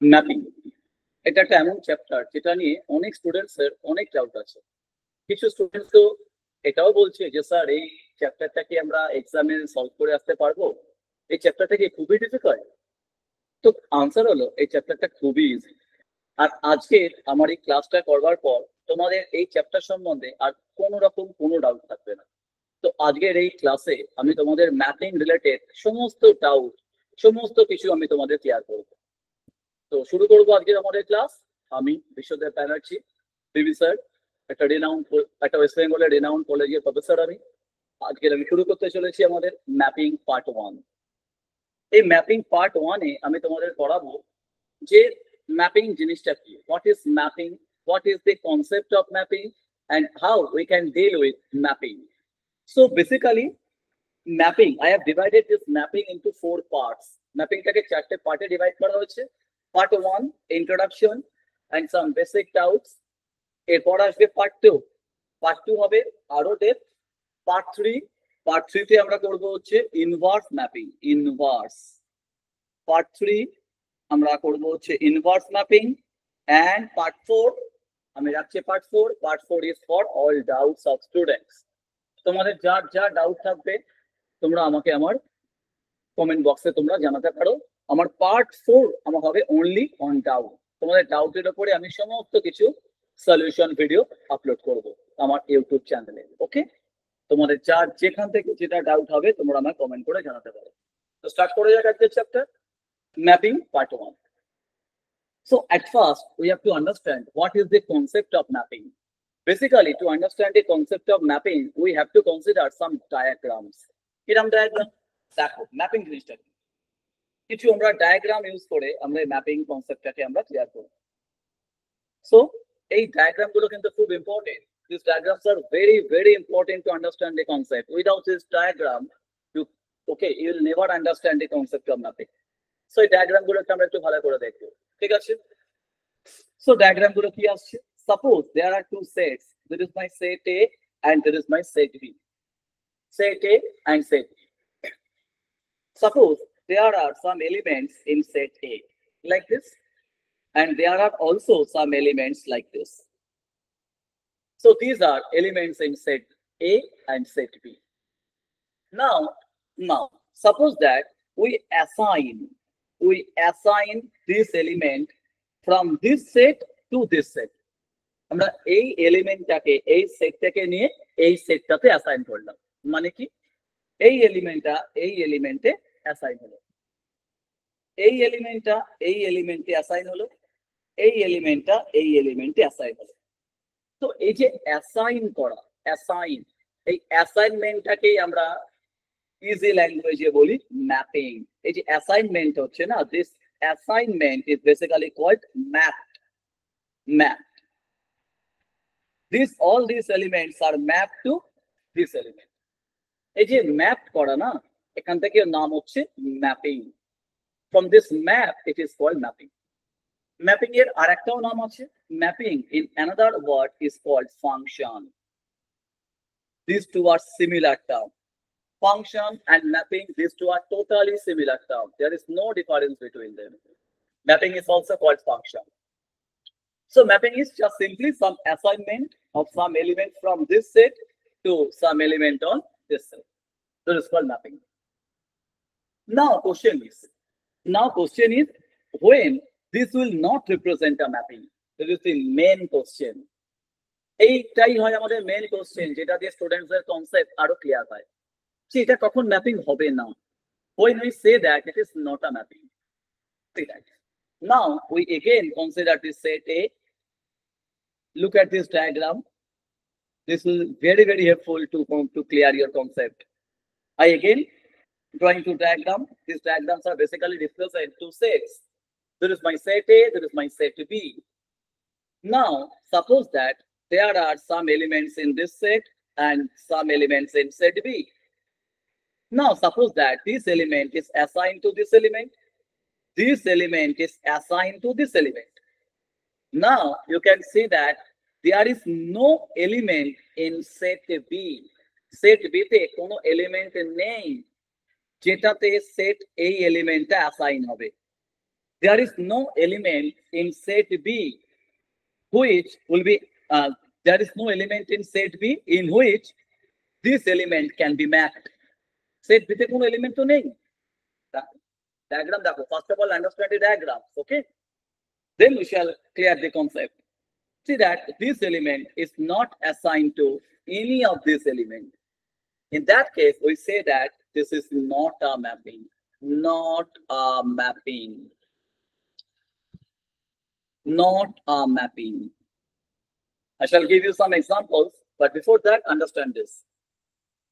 Mapping এটা একটা এমন চ্যাপ্টার যেটা নিয়ে অনেক স্টুডেন্টস এর অনেক ডাউট আছে। কিছু স্টুডেন্টস তো এটাও বলছে যে স্যার এই চ্যাপ্টারটা কি আমরা এক্সামে সলভ করে আসতে পারবো, এই চ্যাপ্টারটা কি খুবই ডিফিকাল্ট? তো আনসার হলো এই চ্যাপ্টারটা খুবই ইজি। আর আজকের আমার এই ক্লাসটা করবার পর তোমাদের এই চ্যাপ্টার সম্বন্ধে আর কোনো রকম কোনো ডাউট থাকবে না। তো আজকের এই ক্লাসে আমি তোমাদের ম্যাপিং রিলেটেড সমস্ত ডাউট, সমস্ত কিছু আমি তোমাদের ক্লিয়ার করবো। তো শুরু করবো আজকের আমাদের ক্লাস। আমি বিশ্বদেব ব্যানার্জি, পিভি স্যার, একটা ওয়েস্ট বেঙ্গলের রেনাউন্ড কলেজের প্রফেসর। আজকের আমি শুরু করতে চলেছি আমাদের ম্যাপিং পার্ট 1। এই ম্যাপিং পার্ট 1-এ আমি তোমাদের পড়াবো যে ম্যাপিং জিনিসটা কি, what is mapping, what is the concept of mapping, and how we can deal with mapping. So basically, mapping, I have divided this mapping into 4 parts. Mapping টাকে 4টে পার্টে divide করা হয়েছে। Part 1 introduction and some basic doubts, এরপর আসবে part 2, part 2 হবে আরো depth. Part 3 তে আমরা করব হচ্ছে ইনভার্স ম্যাপিং, ইনভার্স। পার্ট 3 আমরা করব হচ্ছে ইনভার্স ম্যাপিং, এন্ড পার্ট 4 আমি রাখছি part 4 is for all doubts of students. তোমাদের যার যা ডাউট থাকবে তোমরা আমাকে আমার কমেন্ট বক্সে তোমরা জানাতে পারো। আমার পার্ট 4 আমার হবে অনলি অন ডাউট। তোমাদের ডাউটের উপরে আমি সমস্ত কিছু সলিউশন ভিডিও আপলোড করব আমার ইউটিউব চ্যানেলে। ওকে, তোমাদের যার যেখান থেকে যেটা ডাউট হবে তোমরা আমাকে কমেন্ট করে জানাতে পারো। তো স্টার্ট করা যাক আজকের chapter mapping part 1. So at first we have to understand what is the concept of mapping. Basically, to understand the concept of mapping, we have to consider some diagrams. কিরকম diagram? দেখো mapping জিনিসটা কিছু আমরা diagram use করে আমরা mapping কনসেপ্টটাকে আমরা clear করব। So এই ডায়াগ্রাম গুলো কিন্তু খুব important. These diagrams are very very important to understand the concept. Without this diagram, you will never understand the concept of mapping. So এই ডায়াগ্রাম গুলোকে আমরা একটু ভালো করে দেখব, ঠিক আছে? So ডায়াগ্রাম গুলো কি আসছে? Suppose there are two sets. There is my set A and there is my set B. Set A and set B. Suppose there are some elements in set A like this, and there are also some elements like this. So these are elements in set A and set B. Now suppose that we assign this element from this set to this set. আমরা এই এলিমেন্টটাকে এই সেটটাকে নিয়ে এই সেটটাতে assign করলাম। মানে কি, এই এলিমেন্টটা এই এলিমেন্টে অ্যাসাইন হলো, এই এলিমেন্টটা এই এলিমেন্টে অ্যাসাইন হলো, এই এলিমেন্টটা এই এলিমেন্টে অ্যাসাইন হলো। তো এই যে অ্যাসাইন করা, অ্যাসাইন, এই অ্যাসাইনমেন্টটাকেই আমরা ইজি ল্যাঙ্গুয়েজে বলি ম্যাপিং। এই যে অ্যাসাইনমেন্ট হচ্ছে না, this assignment is basically called mapped. All these elements are mapped to this element. এই যে ম্যাপ করা না, এখান থেকে নাম হচ্ছে mapping. From this map it is called mapping. Mapping এর আরেকটাও নাম আছে, mapping in another word is called function. These two are similar terms. Function and mapping, these two are totally similar terms. There is no difference between them. Mapping is also called function. So mapping is just simply some assignment of some element from this set to some element on this set. That is called mapping. Now question is when this will not represent a mapping. That is the main question. এইটাই হয় আমাদের main question, যেটা দিয়ে স্টুডেন্টসদের concept আরো clear হয় যে এটা কখন ম্যাপিং হবে না। When we say that it is not a mapping. See that. Now we again consider this set A. Look at this diagram. This is very very helpful to clear your concept. I again drawing two diagram. These diagrams are basically represent two sets. There is my set A, there is my set B. Now suppose that there are some elements in this set and some elements in set B. Now suppose that this element is assigned to this element, this element is assigned to this element. Now you can see that there is no element in set B. Set B তে কোনো element নেই যেটাতে set এই এলিমেন্টটা assign হবে। there is no element in set B which will be, there is no element in set B in which this element can be mapped. Set B তে কোনো element তো নেই। Diagram দেখো, first of all understand the diagram, okay? Then we shall clear the concept. See that this element is not assigned to any of this element. In that case, we say that this is not a mapping. Not a mapping. Not a mapping. I shall give you some examples, but before that, understand this.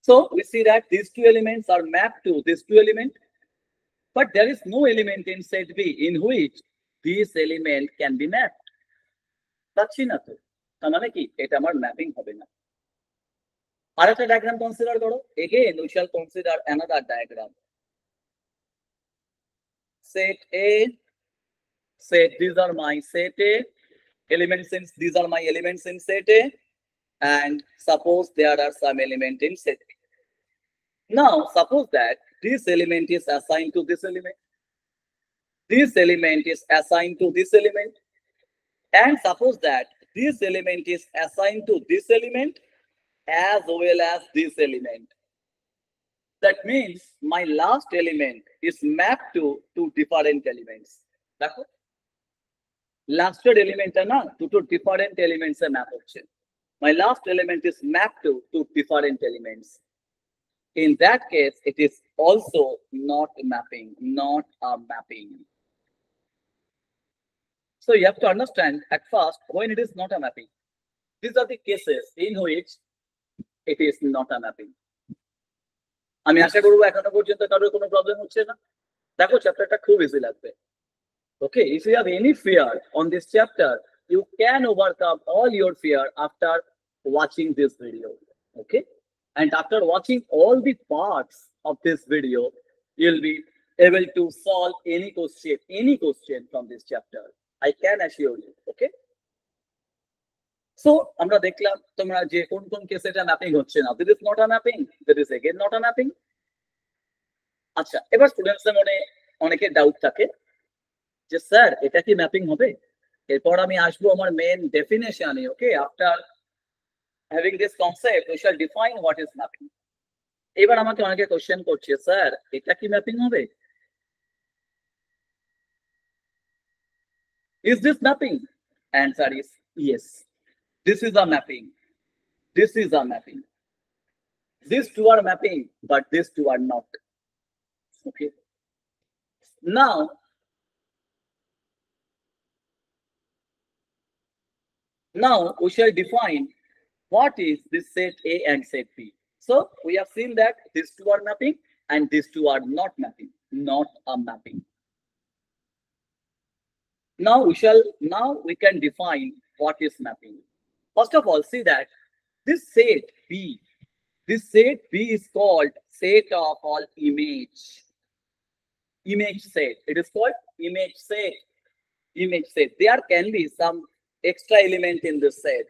So we see that these two elements are mapped to this two element, but there is no element in set B in which this element can be mapped. পাচ্ছি না তো, তার মানে কি এটা আমার mapping হবে না। আরেকটা ডায়াগ্রাম কনসিডার করো। Again we shall consider another diagram. Set A, set these are my set A elements in, these are my elements in set A, and suppose there are some element in set B. Now suppose that this element is assigned to this element, this element is assigned to this element, and suppose that this element is assigned to this element as well as this element. That means my last element is mapped to two different elements. দেখো লাস্টের এলিমেন্টটা না দুটো different elements এ map হচ্ছে। My last element is mapped to two different elements. In that case, it is also not mapping, not a mapping. So you have to understand at first when it is not a mapping. These are the cases in which it is not a mapping. আমি আশা করব এখনো পর্যন্ত কারোর কোনো problem হচ্ছে না। দেখো চ্যাপ্টারটা খুব ইজি লাগবে। Okay, if you have any fear on this chapter, you can overcome all your fear after watching this video. Okay, and after watching all the parts of this video, you'll be able to solve any question from this chapter. I can assure you. Okay. So আমরা দেখলাম তোমরা যে কোন কোন কেসে এটা mapping হচ্ছে না। This is not a mapping. This is again not a mapping. আচ্ছা, এবার স্টুডেন্টসদের মনে অনেকের ডাউট থাকে যে স্যার এটা কি ম্যাপিং হবে? এরপর আমি আসবো আমার মেন ডেফিনেশনে। Okay, after having this concept we shall define what is mapping. এবার আমাকে অনেকে কোশ্চেন করছে স্যার এটা কি ম্যাপিং হবে? Is this mapping? Answer is yes. This is a mapping. This is a mapping. These two are mapping, but these two are not. Okay. Now we shall define what is this set A and set B. So we have seen that these two are mapping and these two are not mapping, not a mapping. Now we can define what is mapping. First of all, see that this set B is called set of all image set. It is called image set. There can be some extra element in this set.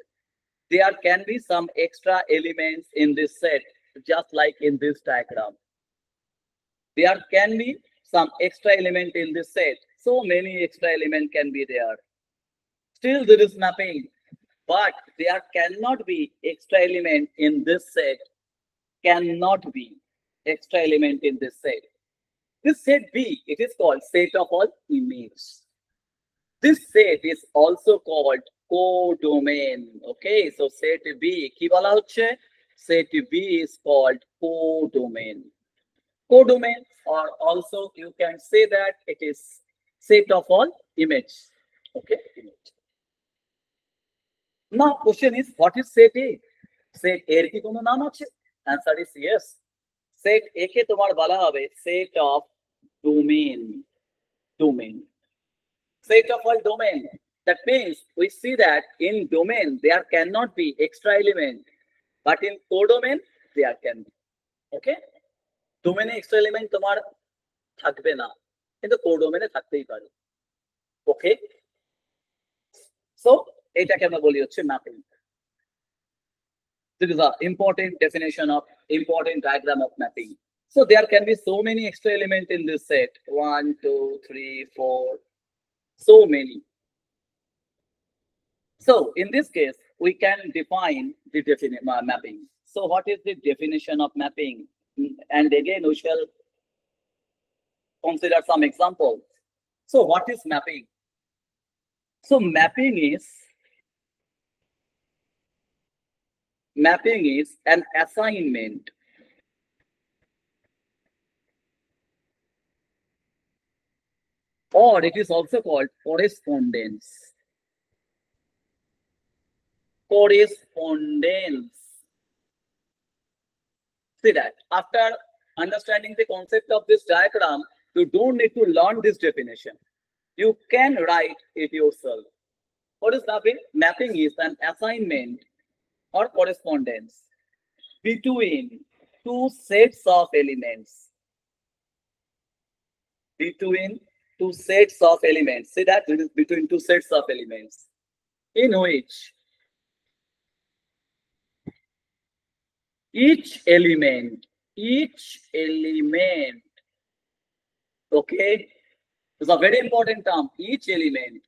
There can be some extra elements in this set, just like in this diagram. There can be some extra element in this set. So many extra elements can be there. Still there is mapping, but there cannot be extra element in this set. Cannot be extra element in this set. This set B, it is called set of all image. This set is also called codomain. Okay, so set B ki bola hocche? Set B is called codomain. Codomain, or also you can say that it is set of all image. Okay, image. Now question is, what is set A? Set A ki kono naam ache? Answer is yes. Set A ke tomar bala hobe set of domain. Set of all domain. That means we see that in domain there cannot be extra element, but in codomain there can be. Okay, domain extra element tomar থাকবে না, কিন্তু কোডোমেনে থাকতেই পারে। ওকে, so এটাকে আমরা বলি হচ্ছে mapping. This is an important definition of important diagram of mapping. So there can be so many extra elements in this set. 1, 2, 3, 4. So many. So in this case, we can define the mapping. So what is the definition of mapping? And again, we shall consider some examples. So what is mapping? So mapping is an assignment or it is also called correspondence. Correspondence. See that after understanding the concept of this diagram, you don't need to learn this definition. You can write it yourself. What is mapping? Mapping is an assignment or correspondence between two sets of elements. Between two sets of elements. See that it is between two sets of elements in which each element, okay, it's a very important term. Each element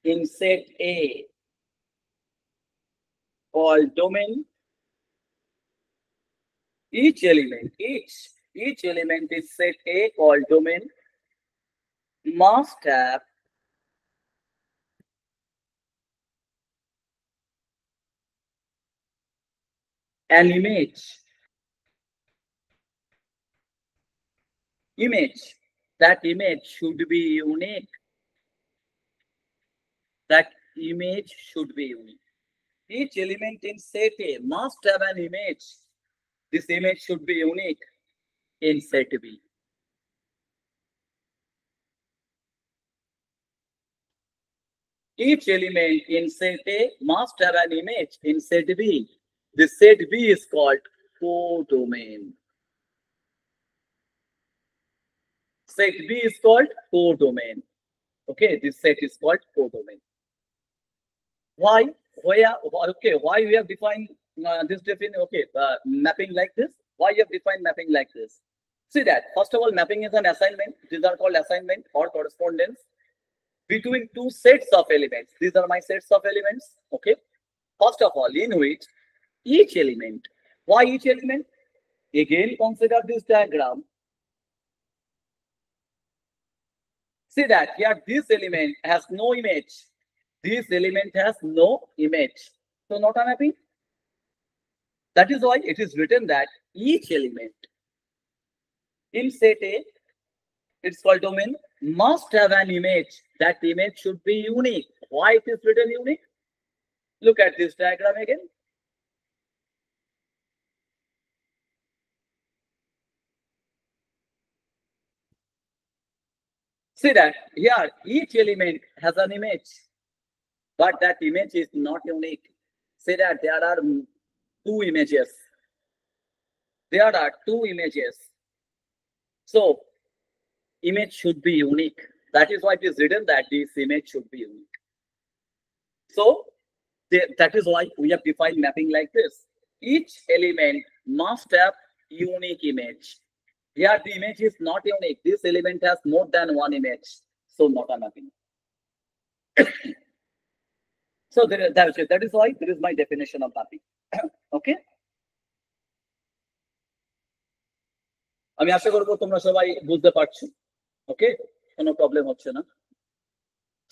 in set A called domain. Each element is set A called domain must have an image. That image should be unique. That image should be unique. Each element in set A must have an image. This image should be unique in set B. Each element in set A must have an image in set B. This set B is called codomain. Set B is called codomain. Okay, this set is called codomain. Why? Why we have defined this mapping like this? Why you have defined mapping like this? See that first of all, mapping is an assignment. These are called assignment or correspondence between two sets of elements. These are my sets of elements. Okay. First of all, in which each element. Why each element? Again, consider this diagram. See that here this element has no image. This element has no image. So not a mapping. That is why it is written that each element in set A, it's called domain, must have an image. That image should be unique. Why it is written unique? Look at this diagram again. See that here each element has an image, but that image is not unique. See that there are two images. There are two images. So image should be unique. That is why it is written that this image should be unique. So that is why we have defined mapping like this. Each element must have unique image. Here the image is not unique. This element has more than one image. So not a mapping. So that is why there is my definition of mapping. Okay. আমি আশা করব তোমরা সবাই বুঝতে পারছো। ওকে, কোনো problem হচ্ছে না।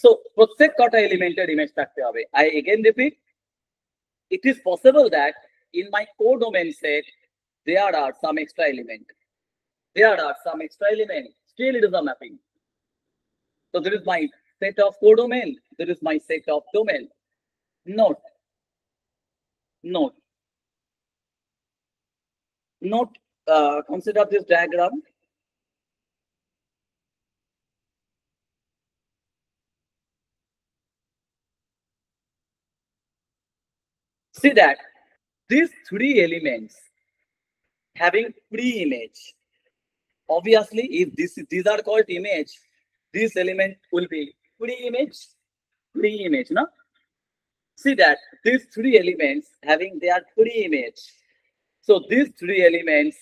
So প্রত্যেক কটা এলিমেন্টের ইমেজ থাকতে হবে। I again repeat, it is possible that in my codomain set there are some extra element. Still it is a mapping. So there is my set of codomain, there is my set of domain. Note. Consider this diagram. See that these three elements having pre-image. Obviously, if these are called image, this element will be pre-image, no? See that these three elements having their pre-image. So these three elements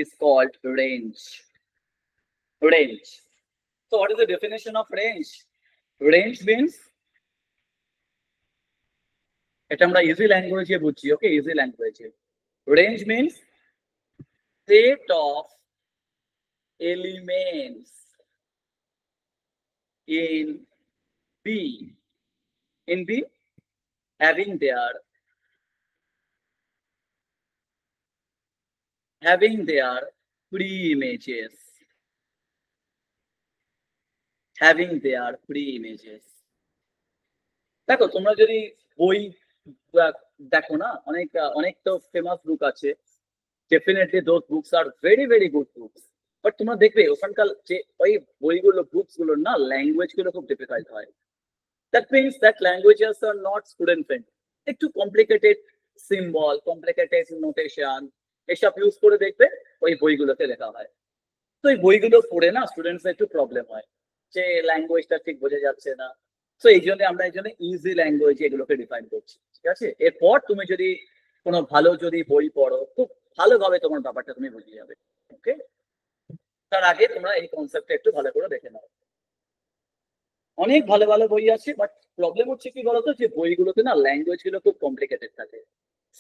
is called range. So what is the definition of range? Range means, এটা আমরা easy ল্যাঙ্গুয়েজে বুঝছি, ওকে, easy ল্যাঙ্গুয়েজে। Range means set of elements in B, having their pre-images, দেখো তোমরা যদি বই দেখো না, অনেক তো ফেমাস বুক আছে, definitely those books are very very good books, but তোমরা দেখবে ওখানকার যে ওই বইগুলো, বুকস গুলোর না ল্যাঙ্গুয়েজ গুলো খুব ডিফিকাল্ট হয়। That means that languages are not student friend, একটু কমপ্লিকেটেড সিম্বল, কমপ্লিকেটেড নোটেশন এসব ইউজ করে দেখবে ওই বইগুলোতে লেখা হয়। তো এই বইগুলো পড়ে না স্টুডেন্টস একটু প্রবলেম হয় যে ল্যাঙ্গুয়েজটা ঠিক বোঝা যাচ্ছে না। তো এই জন্য আমরা ইজি ল্যাঙ্গুয়েজ এগুলোকে ডিফাইন করছি, ঠিক আছে? এরপর তুমি যদি কোনো ভালো যদি বই পড়ো, খুব ভালোভাবে তোমার ব্যাপারটা তুমি বুঝে যাবে, ওকে? তার আগে তোমরা এই কনসেপ্টটা একটু ভালো করে দেখে নাও। অনেক ভালো ভালো বই আছে, বাট প্রবলেম হচ্ছে কি বলতো, যে বইগুলোতে না ল্যাঙ্গুয়েজ গুলো খুব কমপ্লিকেটেড থাকে,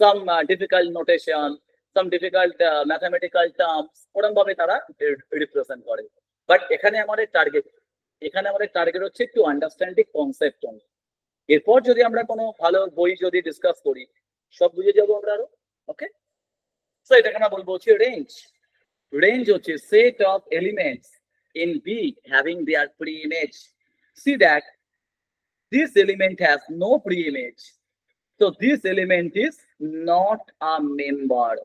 সাম ডিফিকাল্ট নোটেশন, সাম ডিফিকাল্ট ম্যাথামেটিক্যাল টার্মস, ওরকম ভাবে তারা রিপ্রেজেন্ট করে। বাট এখানে আমাদের টার্গেট হচ্ছে একটু আন্ডারস্ট্যান্ডিং কনসেপ্ট। এরপর যদি আমরা কোনো ভালো বই যদি ডিসকাস করি, সব বুঝে যাবো আমরা আরো, ওকে? সো এটাকে আমরা বলবো হচ্ছে রেঞ্জ। রেঞ্জ হচ্ছে set of elements in B having their pre-image. See that this element has no pre-image, so this element is not a member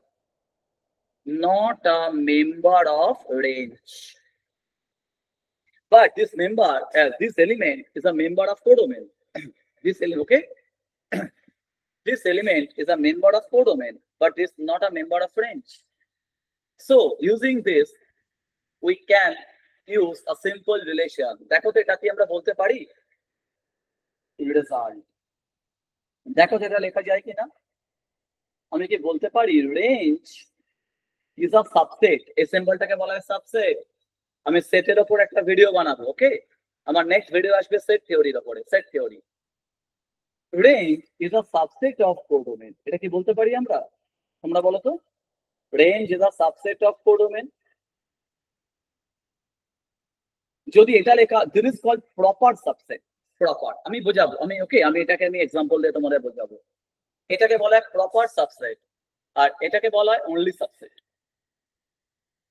of range, but this element is a member of codomain. This element is a member of codomain, but is not a member of range. So using this we can use a simple relation. দেখো তো এটা কি আমরা বলতে পারি result? দেখো তো এটা লেখা যায় কিনা? আমি কি বলতে পারি রেঞ্জ ইজ আ সাবসেট? এই সিম্বলটাকে বলা হয় সাবসেট। আমি সেটের উপর একটা ভিডিও বানাবো, ওকে? আমার নেক্সট ভিডিও আসবে সেট থিওরির উপরে, set theory. Range is a subset of codomain, এটা কি বলতে পারি আমরা? তোমরা বলো তো, range is a subset of codomain. যদি এটা লেখা, this is called proper subset. Proper আমি বোঝাবো, আমি এটাকে এক্সাম্পল দিয়ে তোমাদের বোঝাবো। এটাকে বলা হয় প্রপার সাবসেট, আর এটাকে বলা হয় অনলি সাবসেট।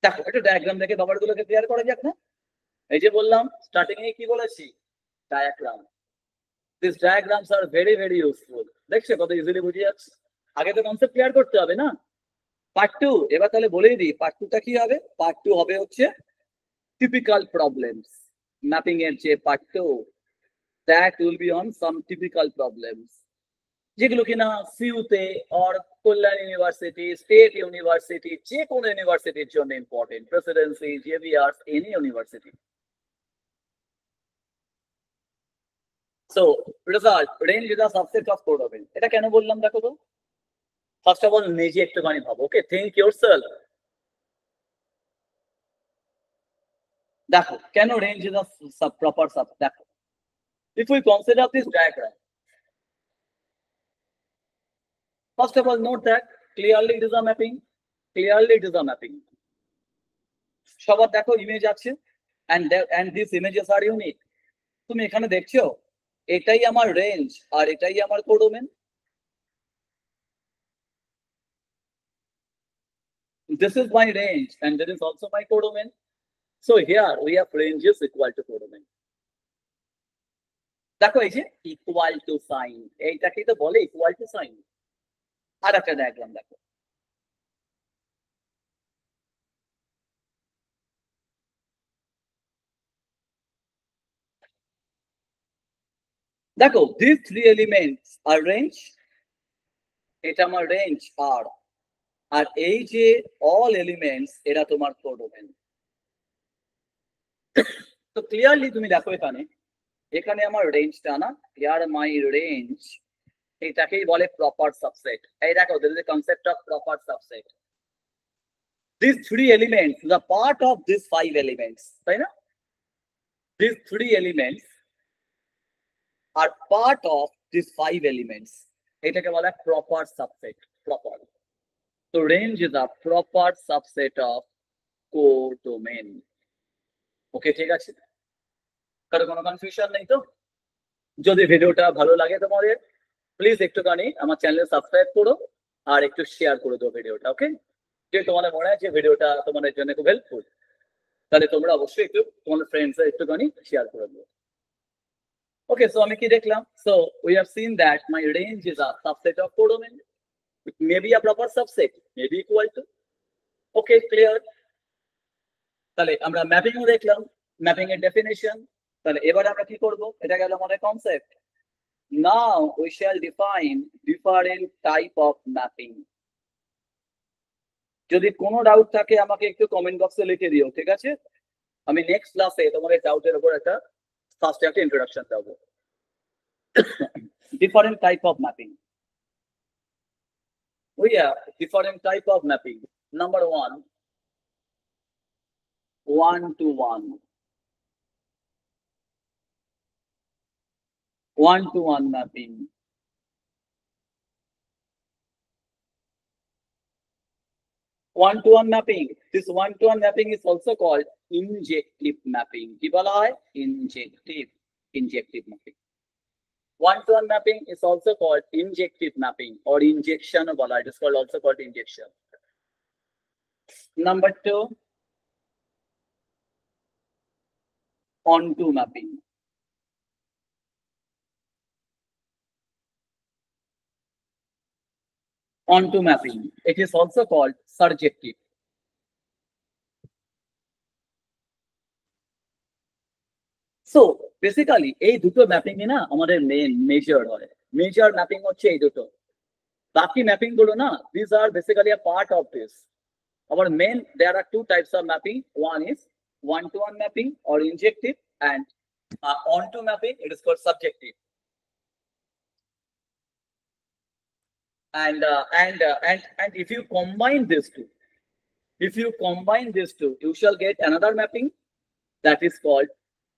দেখো একটা ডায়াগ্রাম দেখে ব্যাপারগুলোকে ক্লিয়ার করা যাক না? এই যে বললাম স্টার্টিং এ কি বলেছি, diagram. This diagrams are very very useful. দেখছো কত ইজিলি বুঝে যাচ্ছে? আগে তো কনসেপ্ট ক্লিয়ার করতে হবে না? পার্ট 2 এবার তাহলে বলেই দিই, পার্ট 2টা কি হবে? পার্ট 2 হবে হচ্ছে টিপিক্যাল প্রবলেমস। ম্যাপিং এর যে part 2, that will be on some typical problems, যেগুলো কিনা সিইউতে or Kalyan university, state university, যে কোনো ইউনিভার্সিটির জন্য important, presidency, JVR, any university. So result, range is a subset of codomain. এটা কেন বললাম দেখো তো? ফার্স্ট অফ অল নিজে একটুখানি ভাবো, ওকে? Think yourself. দেখো কেন range is a proper sub. দেখো, if we consider this diagram, first of all note that clearly it is a mapping, সবার দেখো ইমেজ আছে, and these images are unique. তুমি এখানে দেখছো এটাই আমার রেঞ্জ আর এটাই আমার codomain. This is my range and that is also my codomain. So here we have ranges equal to codomain. দেখো এই যে ইকুয়াল টু সাইন, এইটাকেই তো বলে ইকুয়াল টু সাইন। আর একটা ডায়াগ্রাম দেখো, দেখো these three elements are range, এটা আমার রেঞ্জ আর, আর এই যে অল এলিমেন্টস এরা তোমার কোডোমেন। তো ক্লিয়ারলি তুমি দেখো এখানে আমার রেঞ্জটা না, হিয়ার মাই রেঞ্জ, এটাকেই বলে প্রপার সাবসেট। এই দেখো there is a concept of proper subset. These three elements, the part of these 5 elements, তাই না? these 3 elements are part of these 5 elements. এটাকে বলা হয় proper subset. Proper. So range is a proper subset of codomain. ওকে, ঠিক আছে? কারো কোনো confusion নেই তো? যদি ভিডিওটা ভালো লাগে তোমাদের, প্লিজ একটুখানি আমার চ্যানেল সাবস্ক্রাইব করো আর একটু শেয়ার করে দাও ভিডিওটা, ওকে? যে তোমাদের মনে হয় যে ভিডিওটা তোমাদের জন্য খুব হেল্পফুল, তাহলে তোমরা অবশ্যই একটু তোমাদের ফ্রেন্ডসদের একটুখানি শেয়ার করে দিও। Okay, so আমি কি দেখলাম? So we have seen that my range is a subset of codomain. It may be a proper subset, may be equal to. Okay, clear? তাহলে আমরা ম্যাপিং ও দেখলাম, ম্যাপিং এর ডেফিনিশন। তাহলে এবার আমরা কি করব? এটা গেল আমাদের concept. Now we shall define different type of mapping. যদি কোনো ডাউট থাকে আমাকে একটু কমেন্ট বক্সে লিখে দিও, ঠিক আছে? আমি নেক্সট ক্লাসে তোমাদের ডাউটের উপর একটা ফার্স্ট একটা ইন্ট্রোডাকশন দেব। Different type of mapping. We have different type of mapping. Number 1, 1-to-1. 1-to-1 mapping. One-to-one mapping. This one-to-one mapping is also called injective mapping. কি বলা হয়? Injective mapping. One-to-one mapping is also called injective mapping or injection of bala. It is called also called injection. Number 2, onto mapping. Onto mapping. It is also called surjective. So basically এই দুটো mapping এ না আমাদের major হয়। Major mapping হচ্ছে এই দুটো। বাকি mapping গুলো না, these are basically a part of this. Our main, there are 2 types of mapping. One is one-to-one mapping or injective, and onto mapping, it is called subjective. And if you combine these two, you shall get another mapping that is called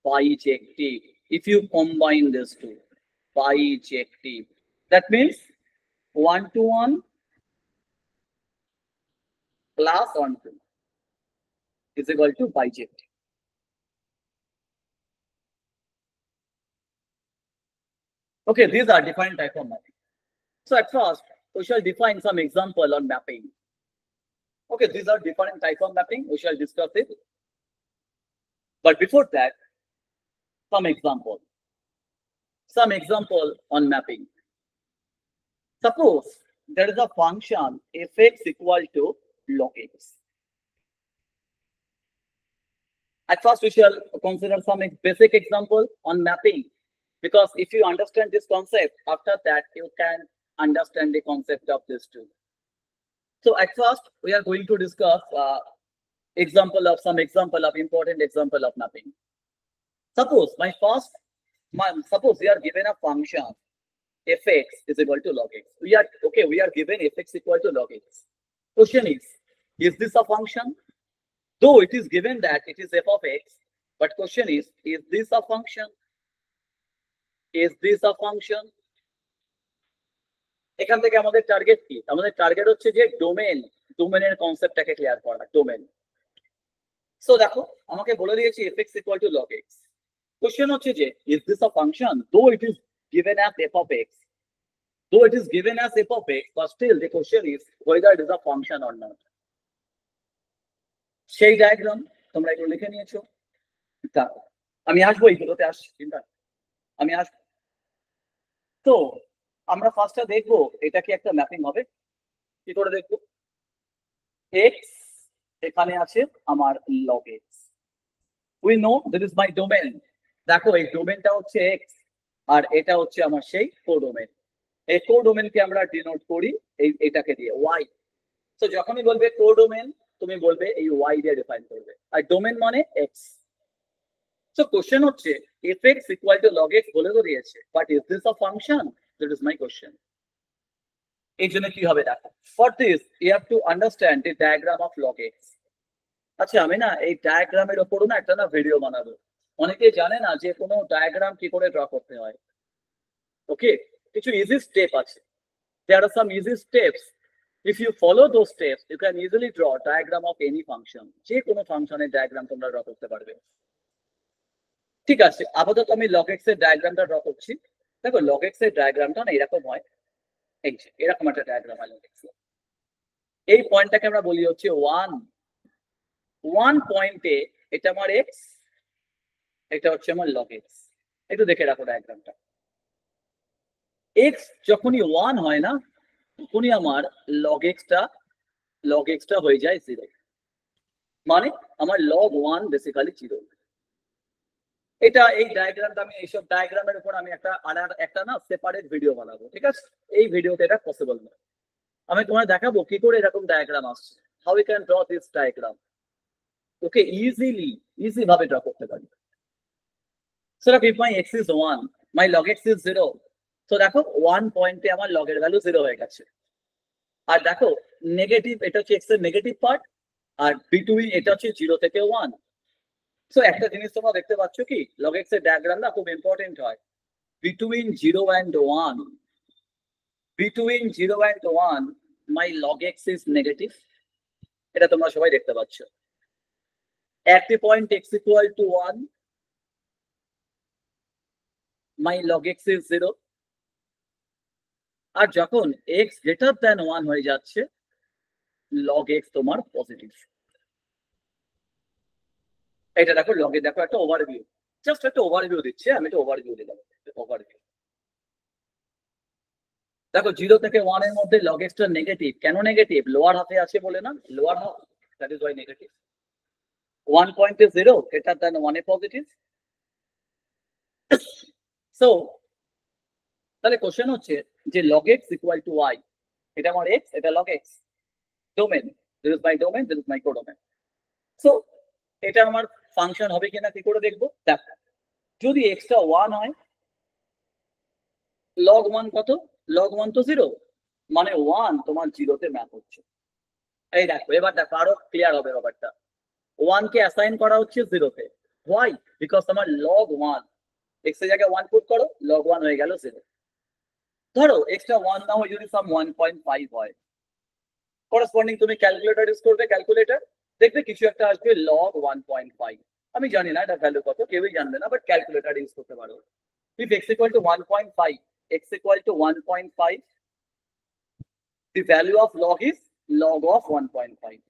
bijective. If you combine these two, bijective, that means one-to-one plus onto is equal to bijective. Okay, these are different type of mapping. So at first, we shall define some example on mapping. Okay, these are different type of mapping. We shall discuss it. But before that, some example on mapping. Suppose there is a function f(x) equal to log x. At first, we shall consider some basic example on mapping, because if you understand this concept, after that you can understand the concept of this too. So at first, we are going to discuss important example of mapping. Suppose suppose we are given a function f(x) is equal to log x. We are given f(x) equal to log x. Question is this a function? Though it is given that it is f of x, but question is this a function? Is this a function? এখান থেকে আমাদের target কি? আমাদের target হচ্ছে যে ডোমেনের কনসেপ্টটাকে clear করা, domain. So দেখো, আমাকে বলে দিয়েছি f(x) equal to log x. Question হচ্ছে যে is this a function? Though it is given as f of x, but still the question is whether it is a function or not. সেই diagram তোমরা একটু লিখে নিয়েছো? আমি আসবো এইগুলোতে, আমি আসবো। তো আমরা ফার্স্টে দেখবো এটা কি একটা ম্যাপিং হবে। কি করে দেখবো? x এখানে আছে আমার log x. We know this is my domain. দেখো এই ডোমেনটা হচ্ছে x আর এটা হচ্ছে আমার সেই কোডোমেন। এই কোডোমেনকে আমরা ডিনোট করি এটাকে দিয়ে y. তো যখনই বলবে কোডোমেন, তুমি বলবে এই y দিয়ে ডিফাইন করবে, আর ডোমেন মানে x. সো কোশ্চেন হচ্ছে f(x) equal to log x বলে তো দিয়েছে, but is this a function? That is my question. এই জন্য কি হবে দেখো, for this you have to understand the diagram of log x. আচ্ছা, আমি না এই ডায়াগ্রামের উপরও না একটা ভিডিও বানাবো, অনেকে জানে না যে কোনো ডায়াগ্রাম কি করে ড্র করতে হয়। ওকে, কিছু ইজি স্টেপ আছে। There are some easy steps. If you follow those steps, you can easily draw a diagram of any function. যে কোনো ফাংশনের ডায়াগ্রাম তোমরা ড্র করতে পারবে। ঠিক আছে, আপাতত আমি log x এর ডায়াগ্রামটা ড্র করছি। দেখো log x এর ডায়াগ্রামটা না এরকম হয়। এই যে এরকম একটা ডায়াগ্রাম হয় log x এর। এই পয়েন্টটাকে আমরা বলি হচ্ছে 1 পয়েন্টে এটা আমার x, এটা হচ্ছে আমার log x। একটু দেখে রাখো ডায়াগ্রামটা। x যখনই 1 হয় না তখনই আমার log x টা হয়ে যায় 0। মানে আমার log 1 বেসিক্যালি 0। এটা এই ডায়াগ্রামটা আমি এইসব ডায়াগ্রামের উপর আমি একটা না সেপারেট ভিডিও বানাবো, ঠিক আছে? এই ভিডিওতে এটা পসিবল না। আমি তোমায় দেখাবো কি করে এরকম ডায়াগ্রাম আসছে, how you can draw this diagram. Okay, easy ভাবে ড্র করতে পারি। So if my x is 1, my log x is 0, তো দেখো 1 পয়েন্টে আমার log এর ভ্যালু 0 হয়ে গেছে। আর দেখো নেগেটিভ, এটা হচ্ছে x এর নেগেটিভ পার্ট, আর বিটুইন এটা হচ্ছে 0 থেকে 1। সো একটা জিনিস তোমরা দেখতে পাচ্ছ কি, log x এর ডায়াগ্রাম না খুব ইম্পর্টেন্ট হয়। Between 0 and 1, my log x is negative. এটা তোমরা সবাই দেখতে পাচ্ছ। At the point x equal to 1, my log x is 0. আর যখন x greater than 1 হয়ে যাচ্ছে, log x তোমার পজিটিভ। এটা দেখো লগে, দেখো একটা ওভারভিউ, জাস্ট একটা ওভারভিউ দিচ্ছি, আমি একটা ওভারভিউ দিলাম। ওভারভিউ দেখো 0 থেকে 1 এর মধ্যে log x টা নেগেটিভ। কেন নেগেটিভ? লোয়ার হাফে আছে বলে না, lower half, that is Y negative. 1 পয়েন্টে 0, greater than 1 এ পজিটিভ। সো তাহলে কোশ্চেন হচ্ছে যে log x equal to y, এটা আমার x, এটা log x domain, this is my domain, this is my codomain. So এটা আমার ফাংশন হবে কিনা কি করে দেখবো? দেখো যদি x টা 1 হয়, log 1 কত? log 1 তো 0, মানে 1 তোমার 0 তে ম্যাপ হচ্ছে। এই দেখো, এবার দেখো আরো ক্লিয়ার হবে ব্যাপারটা। 1 কে অ্যাসাইন করা হচ্ছে 0 তে। হোয়াই? বিকজ তোমার log 1, x এর জায়গায় 1 পুট করো, log 1 হয়ে গেল 0। ধরো x টা 1 না হয় যদি সাম 1.5 হয়, করেসপন্ডিং তুমি ক্যালকুলেটর ইউজ করবে, ক্যালকুলেটর দেখবে কিছু একটা আসবে log 1.5। আমি জানি না এটা ভ্যালু কত, কেউই জানবে না, বাট ক্যালকুলেটর ইউজ করতে পারো। if x equal to 1.5, x equal to 1.5, the value of log is log of 1.5,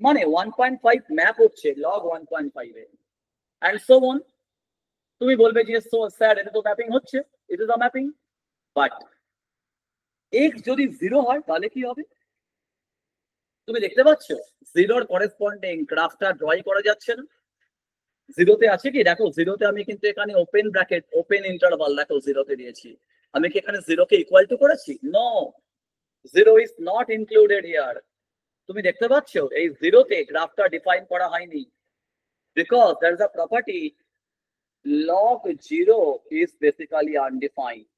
মানে 1.5 ম্যাপ হচ্ছে log 1.5 A, and so on। তুমি বলবে যে সো স্যার এটা তো ম্যাপিং হচ্ছে, it is a mapping, but x যদি 0 হয় তাহলে কি হবে? তুমি দেখতে পাচ্ছ 0 এর করেসপন্ডিং গ্রাফটা ড্রই করা যাচ্ছে না। 0 তে আছে কি? দেখো 0 তে আমি কিন্তু এখানে ওপেন ব্র্যাকেট, ওপেন ইন্টারভাল দেখো 0 তে দিয়েছি। আমি কি এখানে 0 কে ইকুয়াল টু করেছি? No, 0 is not included here. তুমি দেখতে পাচ্ছ এই 0 তে গ্রাফটা ডিফাইন করা হয়নি, because there is a property log 0 is basically undefined.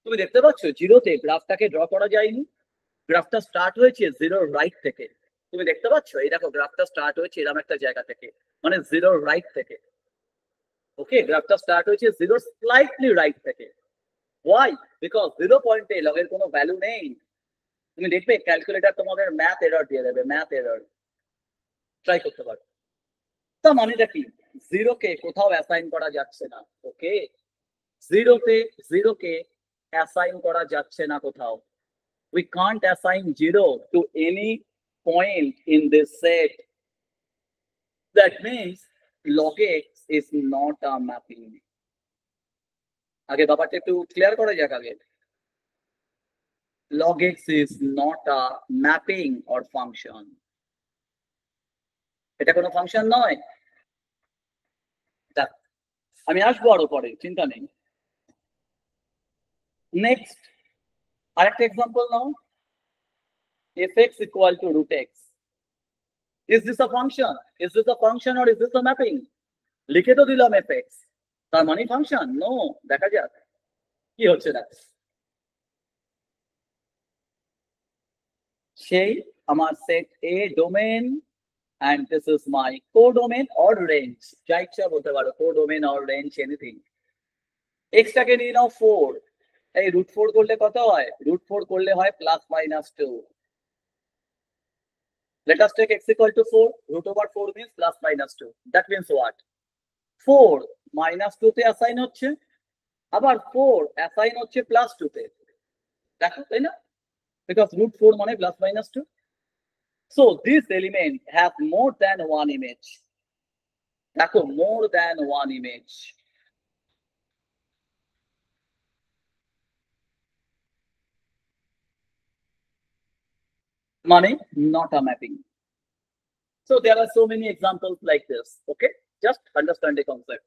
তুমি দেখতে পাচ্ছ 0 তে গ্রাফটাকে ড্র করা যায়নি। গ্রাফটা স্টার্ট হয়েছে 0 রাইট থেকে। তুমি দেখতে পাচ্ছ এই দেখো গ্রাফটা স্টার্ট হয়েছে এরকম একটা জায়গা থেকে, মানে 0 রাইট থেকে। ওকে, গ্রাফটা স্টার্ট হয়েছে 0 স্লাইটলি রাইট থেকে। হোয়াই? বিকজ 0 পয়েন্টে লগ এর কোনো ভ্যালু নেই। তুমি দেখবে ক্যালকুলেটর তোমাদের ম্যাথ এরর দিয়ে দেবে, ম্যাথ এরর। ট্রাই করতে পারো। তা মানেটা কি? 0 কে কোথাও অ্যাসাইন করা যাচ্ছে না। ওকে, 0 কে অ্যাসাইন করা যাচ্ছে না কোথাও। We can't assign 0 to any point in this set. That means log x is not a mapping. আগে ব্যাপারটা একটু ক্লিয়ার করা যাক আগে। log x is not a mapping or function. এটা কোনো ফাংশন নয়। দেখ, আমি আসবো আরো পরে, চিন্তা নেই। নেক্সট আরেকটা example now, fx equal to root x. Is this a function? Is this a function or is this a mapping? লিখে তো দিলাম fx, তার মানে ফাংশন? নো, দেখা যাক কি হচ্ছে। দেখ, সেই আমার set A domain, and this is my codomain or range. যা ইচ্ছা বলতে পারো, codomain or range, anything. x টাকে নিয়ে নাও 4, এই √4 করলে কত হয়? √4 করলে হয় +-2. Let us take x equal to 4. √4 means +-2. That means what? 4 -2 তে অ্যাসাইন হচ্ছে, আবার 4 অ্যাসাইন হচ্ছে +2 তে। দেখো, তাই না? Because √4 মানে +-2. So this element has more than one image. দেখো, more than one image. মানে not a mapping. So there are so many examples like this. Okay, just understand the concept.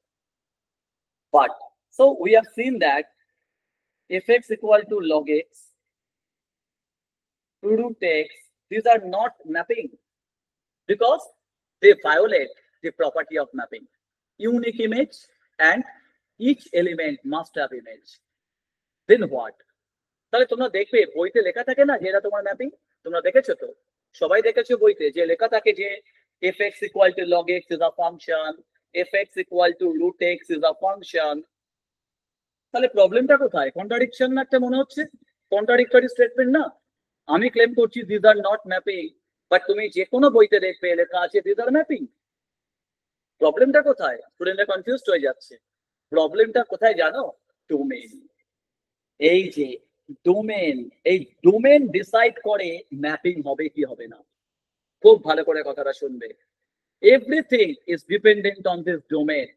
But so we have seen that if x equal to log x, √x, these are not mapping because they violate the property of mapping. Unique image and each element must have image. Then what? তাহলে তোমরা দেখবে বইতে লেখা থাকে না যে এটা তোমার ম্যাপিং, তোমরা দেখেছো তো, সবাই দেখেছো বইতে যে লেখা থাকে যে fx equal to log x is a function, fx equal to √x is a function. তাহলে প্রবলেমটা কোথায়? কন্ট্রাডিকশন না একটা মনে হচ্ছে, কন্ট্রাডিক্টরি স্টেটমেন্ট না? আমি ক্লেম করছি this are not mapping, but তুমি যে কোনো বইতে দেখবে লেখা আছে দিস আর ম্যাপিং। প্রবলেমটা কোথায়? স্টুডেন্টরা কনফিউজড হয়ে যাচ্ছে। প্রবলেমটা কোথায় জানো? ডোমেইন। এই যে ডোমেন, এই ডোমেন ডিসাইড করে ম্যাপিং হবে কি হবে না। খুব ভালো করে কথাটা শুনবে। Everything is dependent on this domain.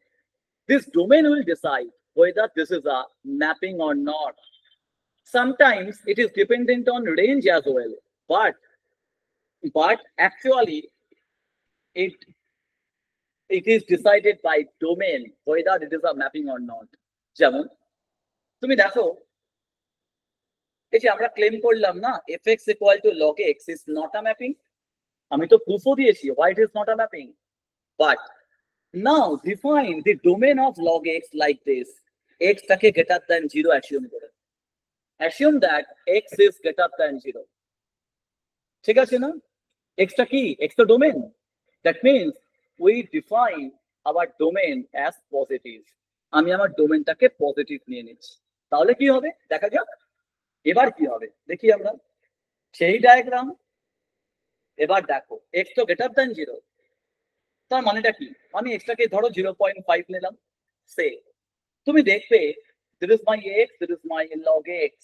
This domain will decide whether this is a mapping or not. Sometimes it is dependent on range as well, but actually it is decided by domain whether it is a mapping or not. যেমন তুমি দেখো, এই যে আমরা claim করলাম না fx equal to log x is not a mapping, আমি তো প্রুফও দিয়েছি why it is not a mapping. But now define the domain of log x like this. x টাকে greater than 0 assume করে, assume that x is greater than 0. ঠিক আছে না? x টা কি? x তো domain. That means we define our domain as positive. আমি আমার ডোমেনটাকে পজিটিভ নিয়ে নিচ্ছি। তাহলে কি হবে দেখা যাক। এবার কি হবে দেখি আমরা, সেই ডায়াগ্রাম। এবার দেখো x তো গ্রেটার দ্যান 0, তার মানেটা কি? আমি x টাকে ধরো 0.5 নিলাম। সে তুমি দেখবে this is my x, this is my log x.